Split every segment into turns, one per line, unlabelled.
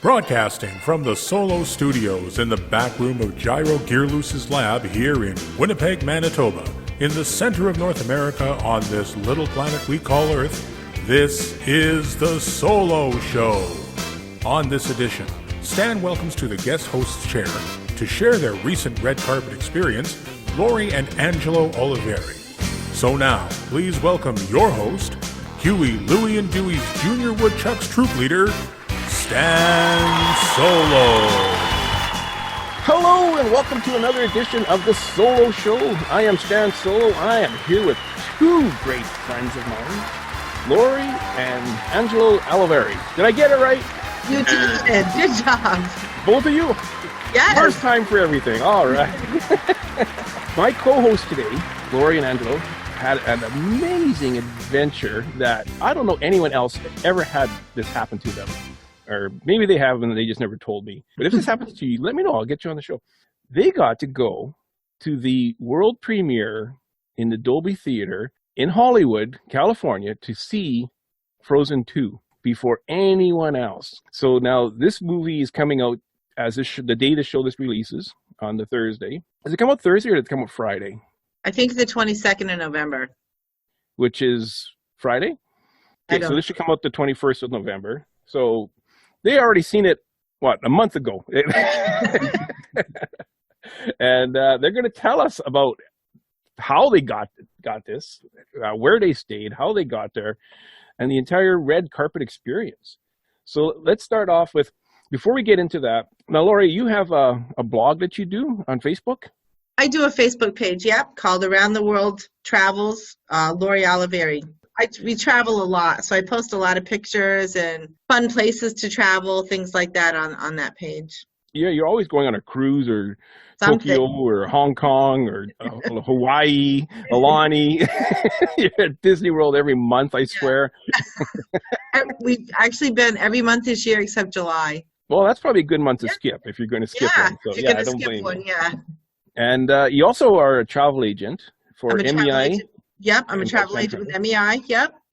Broadcasting from the Solo Studios in the back room of Gyro Gearloose's lab here in Winnipeg, Manitoba, in the center of North America on this little planet we call Earth, this is the Solo Show. On this edition, Stan welcomes to the guest host's chair to share their recent red carpet experience, Laurie and Angelo Olivieri. So now, please welcome your host, Huey, Louie, and Dewey's Junior Woodchucks troop leader, Stan Solo.
Hello and welcome to another edition of the Solo Show. I am Stan Solo. I am here with two great friends of mine, Laurie and Angelo Olivieri. Did I get it right?
You did. Good job.
Both of you?
Yes.
First time for everything. All right. My co-host today, Laurie and Angelo, had an amazing adventure that I don't know anyone else ever had this happen to them. Or maybe they have and they just never told me. But if this happens to you, let me know. I'll get you on the show. They got to go to the world premiere in the Dolby Theater in Hollywood, California, to see Frozen 2 before anyone else. So now this movie is coming out as the day the show this releases on the Thursday. Does it come out Thursday or does it come out Friday?
I think the 22nd of November.
Which is Friday? Okay, so this should come out the 21st of November. So they already seen it, a month ago. And they're going to tell us about how they got this, where they stayed, how they got there, and the entire red carpet experience. So let's start off with, before we get into that, now, Laurie, you have a blog that you do on Facebook?
I do a Facebook page, called Around the World Travels, Laurie Olivieri. We travel a lot, so I post a lot of pictures and fun places to travel, things like that on that page.
Yeah, you're always going on a cruise or Tokyo or Hong Kong or Hawaii, Alani. You're at Disney World every month, I swear.
We've actually been every month this year except July.
Well, that's probably a good month to skip if you're going to skip one. So,
if you're going to skip one,
And you also are a travel agent for MEI.
Yep, I'm a travel agent with MEI,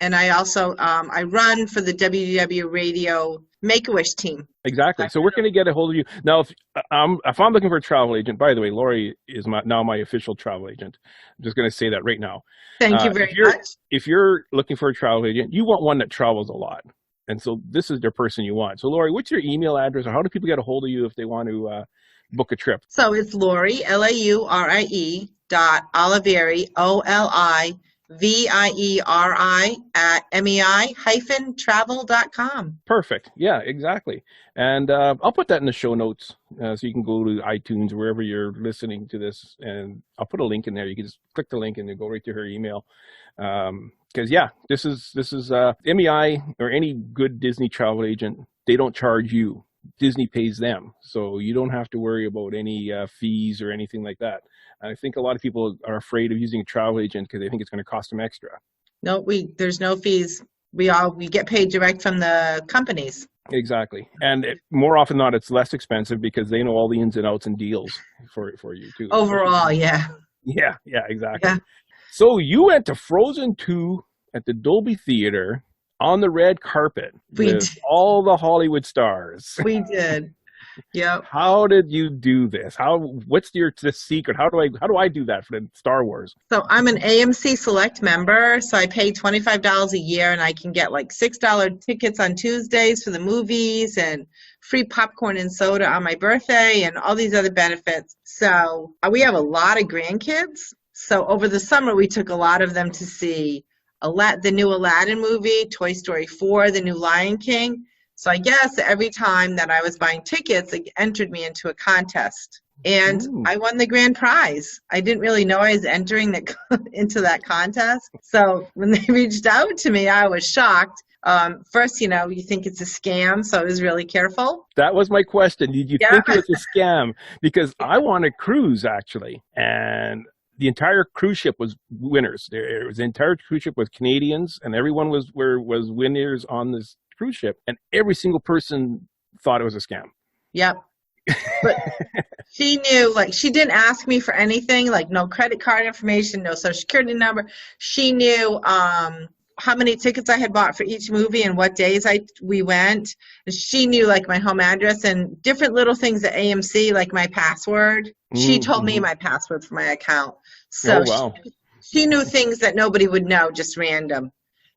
And I also, I run for the WDW Radio Make-A-Wish team.
Exactly. So we're going to get a hold of you. Now, if I'm looking for a travel agent, by the way, Laurie is now my official travel agent. I'm just going to say that right now.
Thank you very much.
If you're looking for a travel agent, you want one that travels a lot. And so this is the person you want. So Laurie, what's your email address, or how do people get a hold of you if they want to book a trip?
So it's Laurie, Laurie, Olivieri, Olivieri at MEI-travel.com.
Perfect. Yeah, exactly. And I'll put that in the show notes so you can go to iTunes, wherever you're listening to this, and I'll put a link in there. You can just click the link and then go right to her email. Because this is MEI or any good Disney travel agent. They don't charge you. Disney pays them, so you don't have to worry about any fees or anything like that. I think a lot of people are afraid of using a travel agent because they think it's going to cost them extra.
No, there's no fees. We get paid direct from the companies.
Exactly, and more often than not, it's less expensive because they know all the ins and outs and deals for you too.
Overall, yeah.
Yeah, exactly.
Yeah.
So you went to Frozen 2 at the Dolby Theater on the red carpet with all the Hollywood stars.
We did. Yep.
How did you do this? What's the secret? How do I do that for the Star Wars?
So I'm an AMC Select member, so I pay $25 a year, and I can get like $6 tickets on Tuesdays for the movies and free popcorn and soda on my birthday and all these other benefits. So we have a lot of grandkids. So over the summer, we took a lot of them to see the new Aladdin movie, Toy Story 4, the new Lion King. So I guess every time that I was buying tickets, it entered me into a contest. And I won the grand prize. I didn't really know I was entering into that contest. So when they reached out to me, I was shocked. First, you think it's a scam, so I was really careful.
That was my question. Did you think it was a scam? Because I won a cruise, actually, and the entire cruise ship was winners. The entire cruise ship was Canadians, and everyone was winners on this cruise ship, and every single person thought it was a scam.
Yep. But she knew, she didn't ask me for anything, no credit card information, no social security number. She knew how many tickets I had bought for each movie and what days we went. She knew like my home address and different little things at AMC, like my password. She told me my password for my account. So
wow.
she knew things that nobody would know, just random.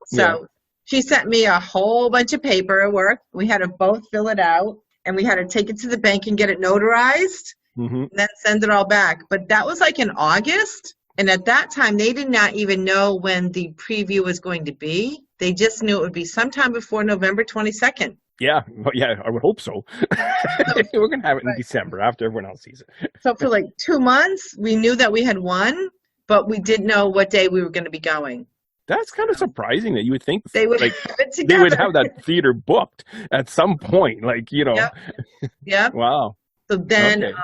So she sent me a whole bunch of paperwork. We had to both fill it out, and we had to take it to the bank and get it notarized, and then send it all back. But that was like in August. And at that time, they did not even know when the preview was going to be. They just knew it would be sometime before November 22nd.
Yeah, well, yeah, I would hope so. We're going to have it in December after everyone else sees it.
So for like 2 months, we knew that we had won, but we didn't know what day we were going to be going.
That's kind of surprising that you would think
they would
like
have it together.
They would have that theater booked at some point, like, you know.
Yep.
Wow.
So then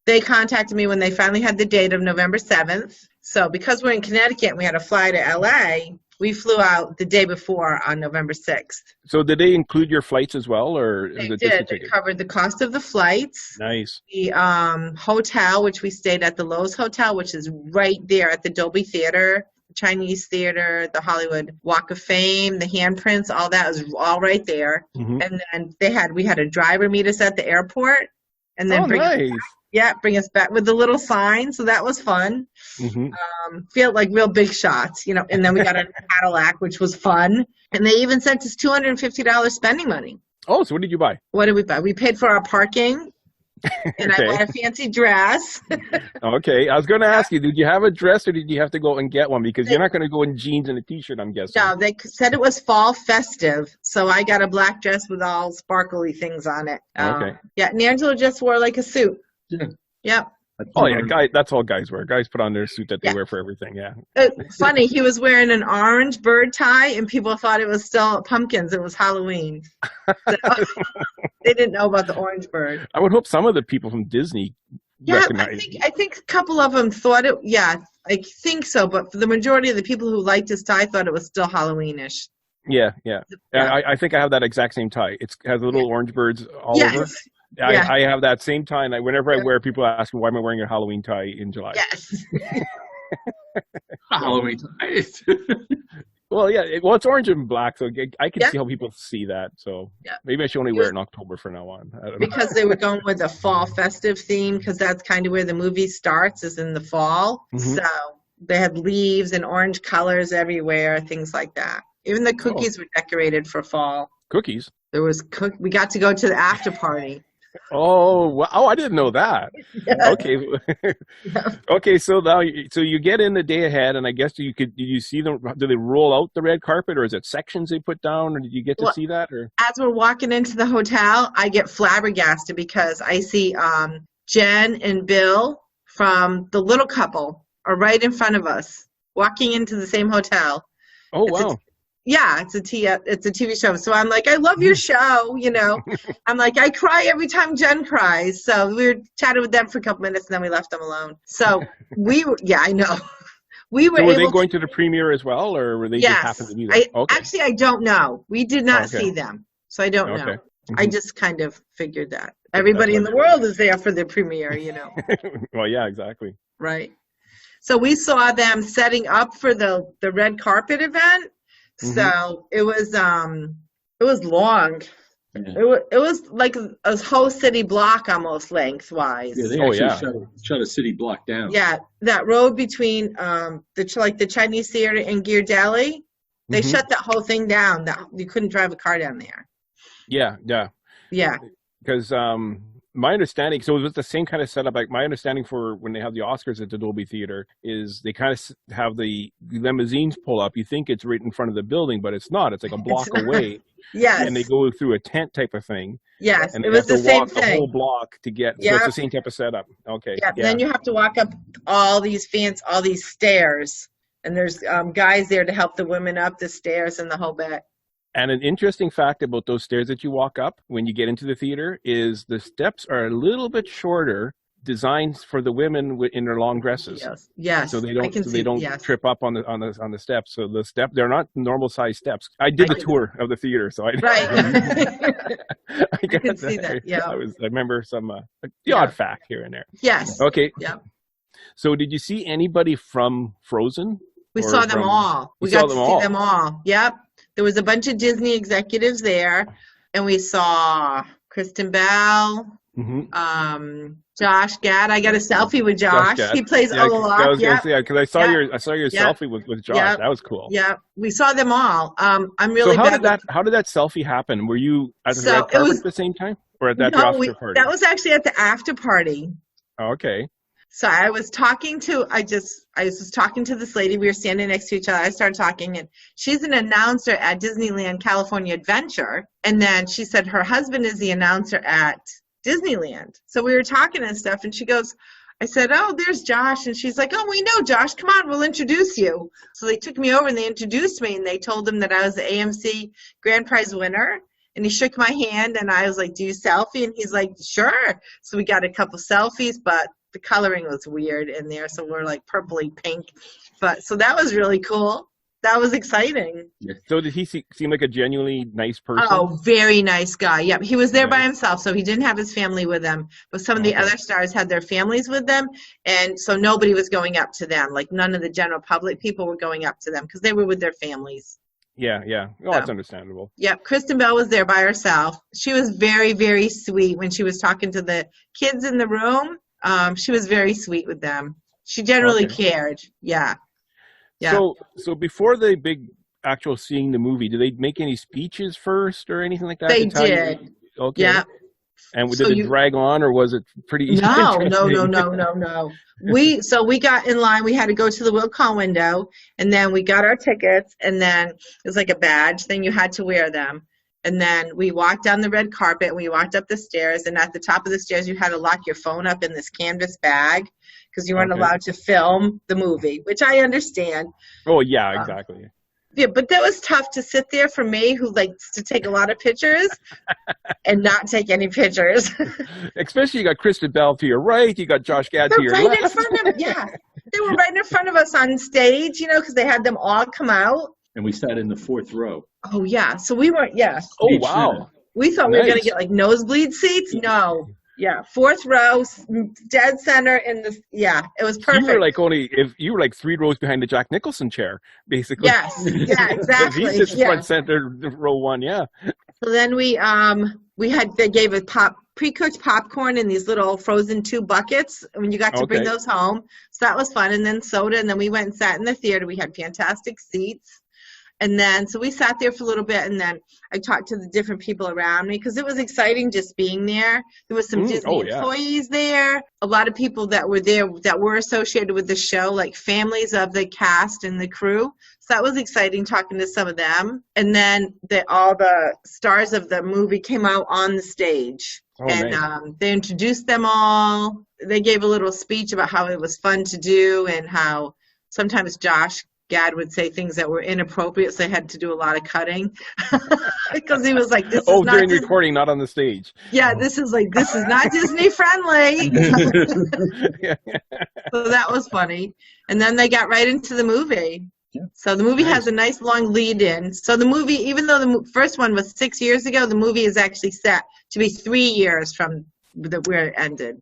they contacted me when they finally had the date of November 7th. So because we're in Connecticut and we had to fly to LA, we flew out the day before on November 6th.
So did they include your flights as well, or
They
is it
did.
just a
They
ticket?
covered the cost of the flights.
Nice.
The hotel, which we stayed at the Lowe's Hotel, which is right there at the Dolby Theater, Chinese Theater, the Hollywood Walk of Fame, the handprints, all that was all right there. And then we had a driver meet us at the airport, and then bring us back with the little sign. So that was fun. Feel like real big shots, you know. And then we got a Cadillac, which was fun. And they even sent us $250 spending money.
Oh, so what did you buy?
What did we buy? We paid for our parking. And I bought a fancy dress.
Okay. I was going to ask you, did you have a dress or did you have to go and get one? Because you're not going to go in jeans and a T-shirt, I'm guessing.
No, they said it was fall festive. So I got a black dress with all sparkly things on it.
Okay.
Yeah, and Angelo just wore like a suit.
Yeah.
Yep.
Oh, yeah. That's all guys wear. Guys put on their suit that they wear for everything, yeah.
Funny, he was wearing an orange bird tie, and people thought it was still pumpkins. It was Halloween. So, they didn't know about the orange bird.
I would hope some of the people from Disney recognize.
I think a couple of them thought it. Yeah, I think so. But for the majority of the people who liked his tie, thought it was still Halloweenish.
Yeah. I think I have that exact same tie. It has little orange birds all over. I have that same tie, and whenever I wear, people ask me, why am I wearing a Halloween tie in July?
Yes.
Halloween tie.
Well, yeah. It's orange and black, so I can see how people see that. So maybe I should only wear it in October from now on. I don't know.
Because they were going with a fall festive theme, because that's kind of where the movie starts, is in the fall. So they had leaves and orange colors everywhere, things like that. Even the cookies were decorated for fall.
Cookies?
There was we got to go to the after party.
Oh, wow. Oh, I didn't know that. Okay. Okay, so now you get in the day ahead, and I guess did you see them? Do they roll out the red carpet, or is it sections they put down, or did you get to see that? Or
as we're walking into the hotel, I get flabbergasted because I see Jen and Bill from The Little Couple are right in front of us, walking into the same hotel.
Oh, wow.
It's a TV show. So I'm like, I love your show, you know. I'm like, I cry every time Jen cries. So we were chatting with them for a couple minutes, and then we left them alone. So I know. We were.
So were they going to the premiere as well, or were they just happened to be there?
Actually, I don't know. We did not see them, so I don't know. I just kind of figured that everybody in the world is there for the premiere, you know.
Well, yeah, exactly.
Right. So we saw them setting up for the red carpet event. So it was long. Yeah. It was like a whole city block almost lengthwise.
Yeah, they actually shut a city block down.
Yeah, that road between the Chinese Theater and Ghirardelli, they shut that whole thing down. That you couldn't drive a car down there. Yeah.
Because my understanding, so it was the same kind of setup. Like my understanding for when they have the Oscars at the Dolby Theater is they kind of have the limousines pull up. You think it's right in front of the building, but it's not. It's like a block away.
Yes.
And they go through a tent type of thing.
Yes,
and
it was the same
thing. The whole block to get. So it's the same type of setup. Okay.
Yeah. Then you have to walk up all these stairs, and there's guys there to help the women up the stairs and the whole bit.
And an interesting fact about those stairs that you walk up when you get into the theater is the steps are a little bit shorter, designed for the women in their long dresses.
Yes.
So they don't trip up on the steps. So they're not normal size steps. I did the tour of the theater, so I
can see that. Yeah.
I remember some the odd fact here and there.
Yes.
Okay.
Yeah.
So did you see anybody from Frozen
We saw them all. We got to see them all. Yep. There was a bunch of Disney executives there, and we saw Kristen Bell, Josh Gad. I got a selfie with Josh. He plays Olaf.
I was gonna say, because I saw your selfie with Josh. Yep. That was cool.
Yeah, we saw them all. I'm really.
So how did that selfie happen? Were you at the red carpet at the same time, or at that after party?
That was actually at the after party.
Oh, okay.
So I was talking to this lady. We were standing next to each other. I started talking, and she's an announcer at Disneyland California Adventure. And then she said her husband is the announcer at Disneyland. So we were talking and stuff, and she goes, I said, oh, there's Josh. And she's like, oh, we know Josh. Come on, we'll introduce you. So they took me over, and they introduced me, and they told him that I was the AMC Grand Prize winner. And he shook my hand, and I was like, do you selfie? And he's like, sure. So we got a couple selfies, but the coloring was weird in there, so we're like purpley pink. But so that was really cool. That was exciting.
So did he seem like a genuinely nice person?
Oh, very nice guy. Yep, he was there by himself, so he didn't have his family with him. But some of the other stars had their families with them, and so nobody was going up to them. Like none of the general public people were going up to them because they were with their families.
Yeah. Oh, that's understandable.
Yep, Kristen Bell was there by herself. She was very, very sweet when she was talking to the kids in the room. She was very sweet with them. She generally cared. Yeah.
So before the big actual seeing the movie, did they make any speeches first or anything like that?
They did.
Okay.
Yeah.
And did it drag on, or was it pretty easy?
No. We got in line. We had to go to the will call window, and then we got our tickets, and then it was like a badge thing. You had to wear them. And then we walked down the red carpet, and we walked up the stairs, and at the top of the stairs, you had to lock your phone up in this canvas bag because you weren't allowed to film the movie, which I understand.
Oh, yeah, exactly.
Yeah, but that was tough to sit there for me, who likes to take a lot of pictures and not take any pictures.
Especially you got Kristen Bell to your right, you got Josh Gad to your left.
In front of, they were right in front of us on stage, because they had them all come out.
And we sat in the fourth row.
Oh, yeah. So we weren't,
Oh, wow.
We thought we were going to get, like, nosebleed seats. No. Yeah, fourth row, dead center in the, it was perfect.
You were like 3 rows behind the Jack Nicholson chair, basically.
Yes, yeah, exactly.
He's just front center, row 1, yeah.
So then they gave a pre-cooked popcorn in these little frozen 2 buckets when you got to bring those home. So that was fun. And then soda, and then we went and sat in the theater. We had fantastic seats. And then, so we sat there for a little bit, and then I talked to the different people around me because it was exciting just being there. There was some Disney employees there, a lot of people that were there that were associated with the show, like families of the cast and the crew. So that was exciting talking to some of them. And then all the stars of the movie came out on the stage. They introduced them all. They gave a little speech about how it was fun to do and how sometimes Josh Gad would say things that were inappropriate, so they had to do a lot of cutting because he was like, "This is not
during recording, not on the stage."
Yeah, this is not Disney friendly. So that was funny, and then they got right into the movie. Yeah. So the movie has a nice long lead in. So the movie, even though the first one was 6 years ago, the movie is actually set to be 3 years from where it ended.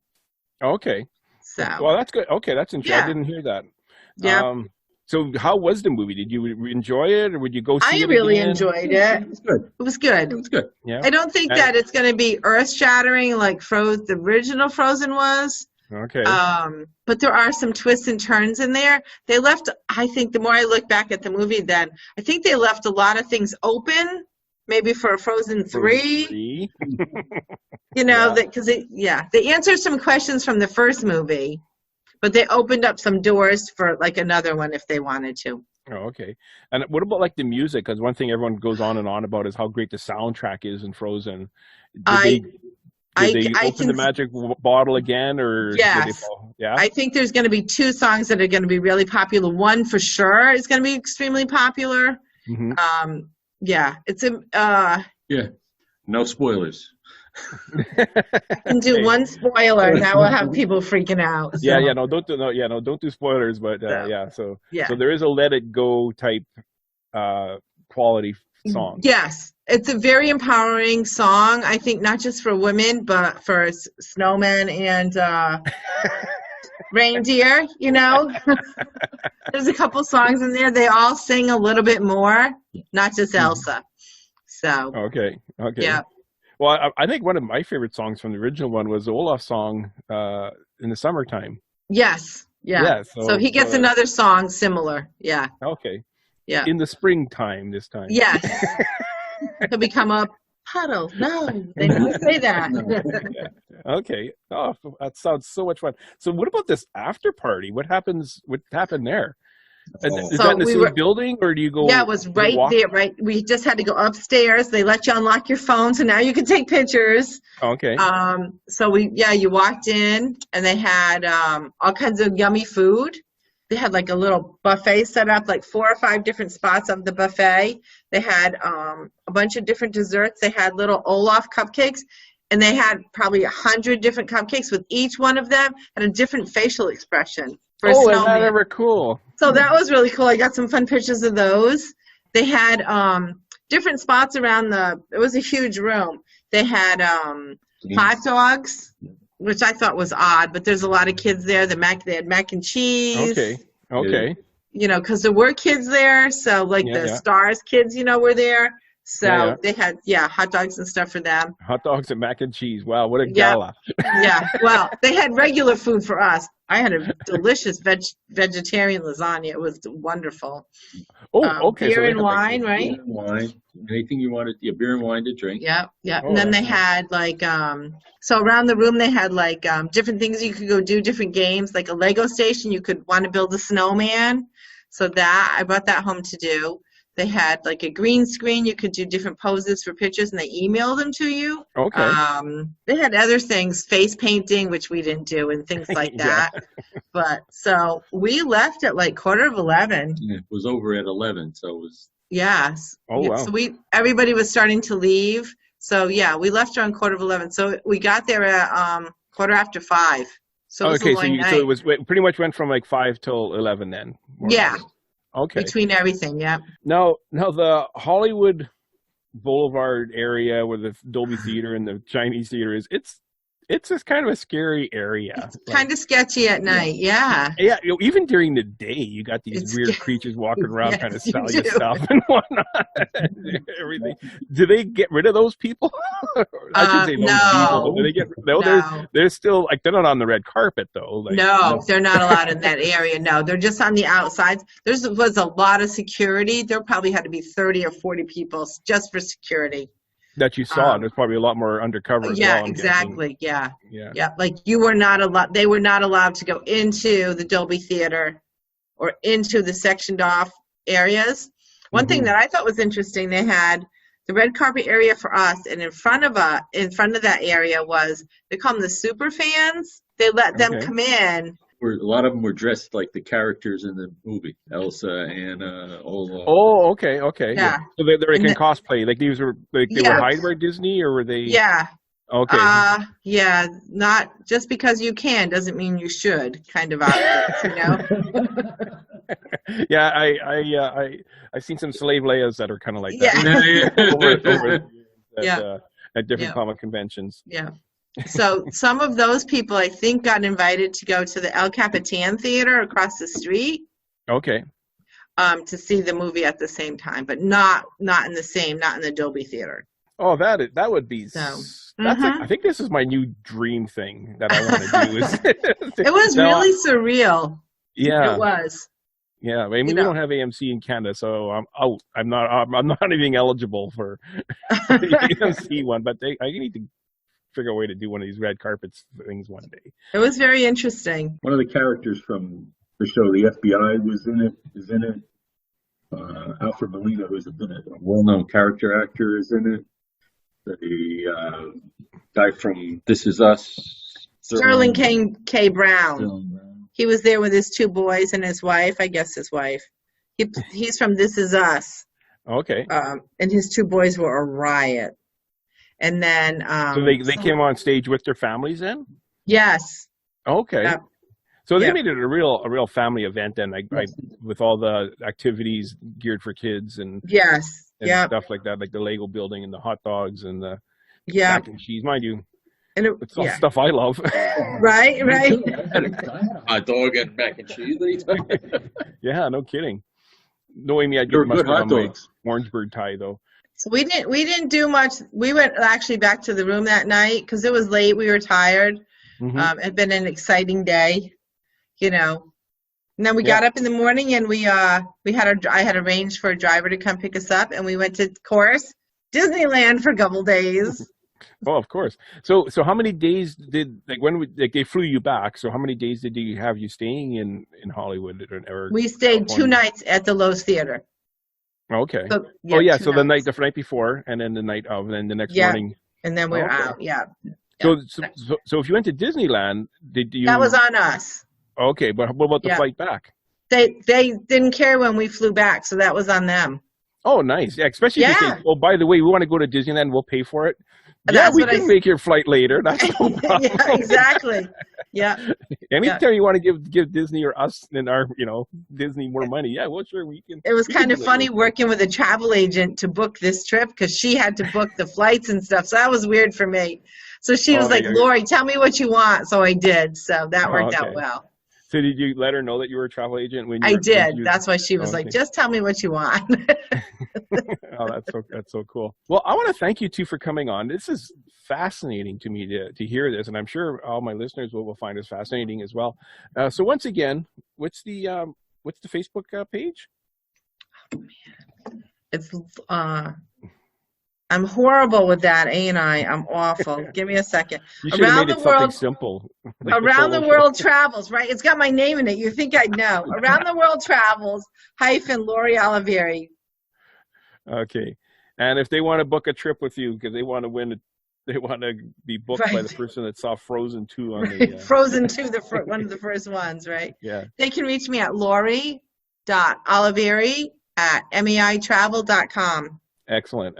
Okay.
So
well, that's good. Okay, that's interesting. I didn't hear that.
Yeah.
So how was the movie? Did you enjoy it, or would you go see it again?
I really enjoyed it.
It was good.
It was good.
It was good.
Yeah.
I don't think that it's going to be earth-shattering like the original Frozen was.
Okay.
But there are some twists and turns in there. They left, I think, the more I look back at the movie then, I think they left a lot of things open, maybe for a Frozen 3. Because they answered some questions from the first movie. But they opened up some doors for like another one if they wanted to.
Oh, okay. And what about like the music? Because one thing everyone goes on and on about is how great the soundtrack is in Frozen. Did they open the magic bottle again, or
yes? I think there's going to be 2 songs that are going to be really popular. One for sure is going to be extremely popular. Mm-hmm.
No spoilers.
I can do one spoiler, and that will have people freaking out. So.
Don't do spoilers. But so there is a Let It Go type quality song.
Yes, it's a very empowering song. I think not just for women, but for snowmen and reindeer. It's There's a couple songs in there. They all sing a little bit more, not just Elsa. So
Okay.
yeah.
Well, I think one of my favorite songs from the original one was the Olaf song in the summertime.
Yes. Yeah.
Yeah,
So he gets another song similar. Yeah.
Okay.
Yeah.
In the springtime this time.
Yes. He'll become a puddle. No, they don't say that.
Okay. Oh, that sounds so much fun. So what about this after party? What happened there? Is
So
that in the
we
same
were-
building, or do you go?
Yeah, it was right
walk?
there, right? We just had to go upstairs. They let you unlock your phone, so now you can take pictures.
Okay.
So you walked in and they had all kinds of yummy food. They had like a little buffet set up, like 4 or 5 different spots of the buffet. They had a bunch of different desserts. They had little Olaf cupcakes, and they had probably 100 different cupcakes with each one of them had a different facial expression for a
Is that
snowman.
ever cool?
So that was really cool. I got some fun pictures of those. They had different spots around it was a huge room. They had hot dogs, which I thought was odd, but there's a lot of kids there. They had mac and cheese.
Okay.
You know, because there were kids there. So like the Stars kids, were there. So they had, hot dogs and stuff for them.
Hot dogs and mac and cheese. Wow, what a gala.
Yeah. Well, they had regular food for us. I had a delicious vegetarian lasagna. It was wonderful.
Oh, okay.
Beer and wine, right?
Beer and wine. Anything you wanted, beer and wine to drink.
Yeah. And then they had like, so around the room they had like different things you could go do, different games, like a Lego station. You could want to build a snowman. So I brought that home to do. They had like a green screen. You could do different poses for pictures, and they emailed them to you.
Okay.
They had other things, face painting, which we didn't do, and things like that. But so we left at like 11:15.
It was over at 11, so it was.
Yes.
Oh, wow.
So everybody was starting to leave. So we left around 11:15. So we got there at 5:15. So it was a long night.
So it was pretty much went from like 5 till 11 then.
Yeah.
Okay.
Between everything, yeah.
Now the Hollywood Boulevard area where the Dolby Theater and the Chinese Theater is, it's just kind of a scary area.
It's kind of sketchy at night, yeah.
Yeah, even during the day, you got these weird creatures walking around trying to sell you stuff and whatnot. Everything. Do they get rid of those people? I should say those people. But do they get? No. They're still like they're not on the red carpet though. Like,
no, they're not allowed in that area. No, they're just on the outsides. There was a lot of security. There probably had to be 30 or 40 people just for security.
That you saw, there's probably a lot more undercover as well.
Yeah, exactly. Yeah. Like you were not allowed. They were not allowed to go into the Dolby Theater or into the sectioned off areas. One thing that I thought was interesting, they had the red carpet area for us, and in front of that area was, they call them the super fans. They let them come in.
A lot of them were dressed like the characters in the movie, Elsa and Olaf.
Oh, okay.
Yeah.
So they can cosplay. Like these were they were hired by Disney, or were they?
Yeah.
Okay.
Yeah. Not just because you can doesn't mean you should. Kind of outfits,
Yeah, I've seen some slave Leias that are kind of like that. At different comic conventions.
Yeah. So some of those people, I think, got invited to go to the El Capitan Theater across the street.
Okay.
To see the movie at the same time, but not in the Dolby Theater.
Oh, that would be. So, I think this is my new dream thing that I want to do.
It was really surreal.
Yeah.
It was.
Yeah, I mean, we don't have AMC in Canada, so I'm out. I'm not even eligible for the AMC one, but I need to figure a way to do one of these red carpets things one day.
It was very interesting.
One of the characters from the show, the FBI, is in it. Alfred Molina, who's a well-known character actor, is in it. The guy from This Is Us.
Sterling K. Brown. He was there with his 2 boys and his wife. I guess his wife. He's from This Is Us.
Okay.
And his 2 boys were a riot. And then
so they came on stage with their families then?
Yes.
Okay. So they made it a real family event then, with all the activities geared for kids and stuff like that, like the Lego building and the hot dogs and the mac and cheese. Mind you,
And
It's all stuff I love.
Right.
I had a hot dog and mac and cheese. What are you talking about?
Yeah, no kidding. Knowing me, I'd
They were
get
good
mustard
hot
on my
dogs.
Orangeburg tie, though.
So we didn't do much. We went actually back to the room that night because it was late. We were tired.
Mhm.
It'd been an exciting day, you know. And then we got up in the morning and I had arranged for a driver to come pick us up, and we went to, of course, Disneyland for a couple days.
Oh, of course. So how many days did they flew you back? So how many days did you have you staying in Hollywood or
We stayed 2
California?
nights at the Lowe's Theater.
Okay.
So,
Oh yeah.
2
So the
nights.
night before, and then the night of, and then the next
Yeah.
morning.
And then we were
Okay.
out. Yeah.
So if you went to Disneyland, did you?
That was on us.
Okay, but what about the
Yeah.
flight back?
They didn't care when we flew back, so that was on them.
Oh, nice. Yeah, especially if you
Yeah.
say, oh, by the way, we want to go to Disneyland, we'll pay for it.
That's
We
what I
can make your flight later. That's no problem.
Yeah, exactly. Yeah.
Anytime you want to give Disney or us and our, Disney more money, yeah, well, sure, we can.
It was
we can
kind of
do
funny
that.
working with a travel agent to book this trip because she had to book the flights and stuff. So that was weird for me. So she was
Oh,
like,
yeah.
Laurie, tell me what you want. So I did. So that worked out
Okay.
well.
So did you let her know that you were a travel agent when you
I
were-
did.
when you-
That's why she was like,
Okay.
just tell me what you want.
Oh, that's so cool. Well, I want to thank you two for coming on. This is fascinating to me to hear this, and I'm sure all my listeners will find this fascinating as well. So once again, what's the Facebook page?
It's I'm horrible with that, ain't I? I'm awful. Give me a second.
You should have
Around
made
the
it something
world,
simple. like
Around the
Solo
World Travels, right? It's got my name in it. You think I'd know. Around the World Travels hyphen Laurie Olivieri.
Show. Okay, and if they want to book a trip with you because they want to win, they want to be booked by the
Right.
person that saw Frozen 2 on
Right.
the.
Frozen 2, one of the first ones, right?
Yeah.
They can reach me at laurie.olivieri@meitravel.com.
Excellent.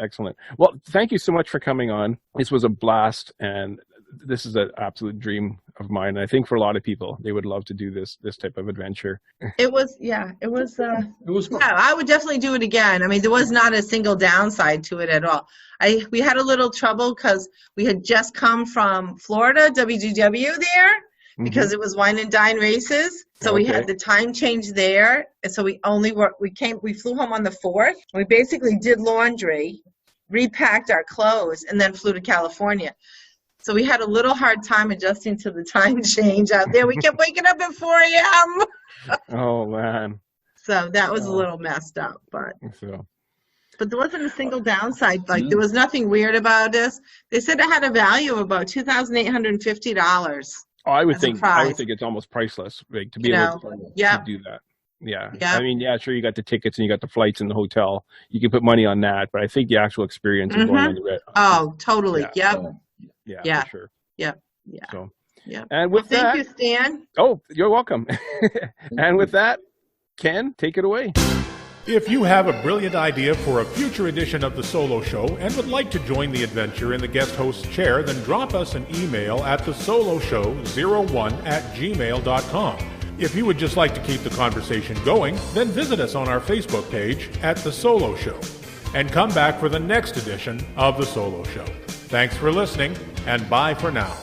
Well, thank you so much for coming on. This was a blast, and this is an absolute dream of mine. I think for a lot of people, they would love to do this type of adventure.
It was fun.
It was fun.
Yeah, I would definitely do it again. I mean, there was not a single downside to it at all. We had a little trouble because we had just come from Florida, WGW there, because it was wine and dine races. So we had
Okay.
the time change there. And so we flew home on the 4th. We basically did laundry, repacked our clothes, and then flew to California. So we had a little hard time adjusting to the time change out there. We kept waking up at 4 a.m.
Oh man.
So that was a little messed up, but
So
there wasn't a single downside. Like there was nothing weird about this. They said it had a value of about $2,850.
I would
as a
think
prize.
it's almost priceless, like, to be
You
able
know,
to
yeah.
do that. Yeah.
Yeah.
I mean, yeah, sure, you got the tickets and you got the flights and the hotel. You can put money on that, but I think the actual experience of going on the red.
Oh, totally.
Yeah.
Yep.
Yeah, for sure.
Yep. Yeah.
So,
Yeah.
and with
Thank
that,
you, Stan.
oh, you're welcome. And with that, Ken, take it away.
If you have a brilliant idea for a future edition of The Solo Show and would like to join the adventure in the guest host's chair, then drop us an email at thesoloshow01@gmail.com. If you would just like to keep the conversation going, then visit us on our Facebook page at The Solo Show. And come back for the next edition of The Solo Show. Thanks for listening, and bye for now.